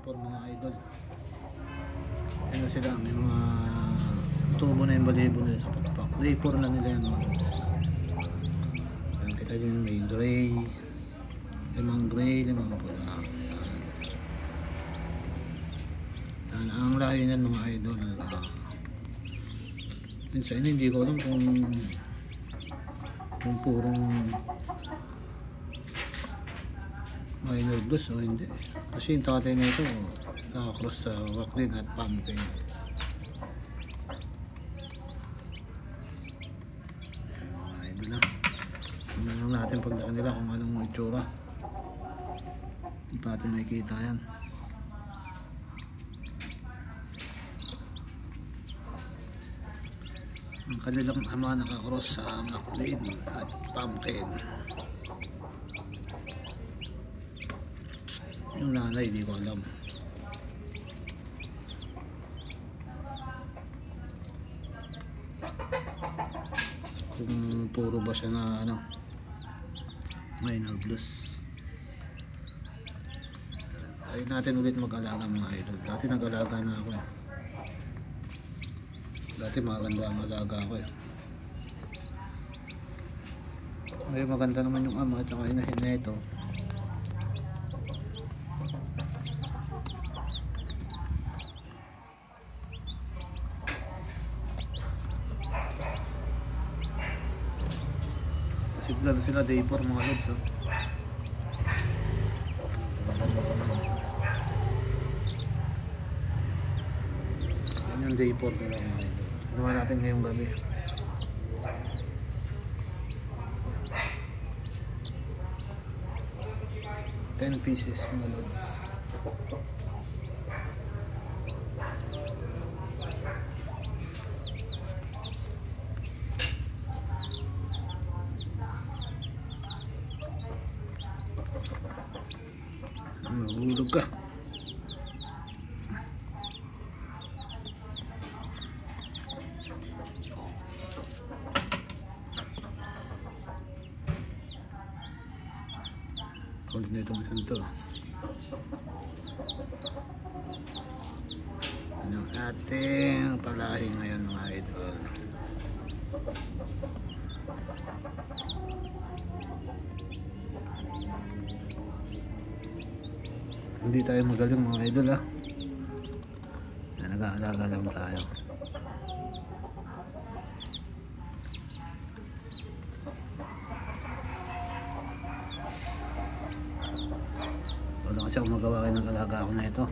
for mga idol. Yan na sila, may mga tubo na yung balibo nila sa pakpak. Day 4 na nila yan mga lods. Yan, kita nyo may gray, limang pula. Yan, ang layo niyan mga idol. Minsan hindi ko alam kung purong minor blues o hindi, kasi yung tatay na ito nakakross sa Wacklin at Pumpkin. Mga idol na tingnan lang natin pagdaki nila kung anong itsura. Hindi pa natin makikita yan. Ang kanilang ama nakakross sa Wacklin at Pumpkin. Yung nanay di ko alam. Kung puro ba siya na ano, minor blues. Ayun natin ulit mag-alaga mga idol. Dati nag-alaga na ako eh. Dati maganda ang alaga ako eh. Ngayon maganda naman yung ama at saka inahin na ito. Sigla na sila day 4 mga lods. Yan yung day 4 nila mga lods. Ginawa natin ngayong gabi. $10 pieces mga lods. Mahulog ka. Hold na itong isang to. Ano ang ating palahi ngayon mga idol. Hindi tayo magaling mga idol ha. Nag-aalaga lang tayo. Wala kasi ako magawa kayo ng alaga ako na ito.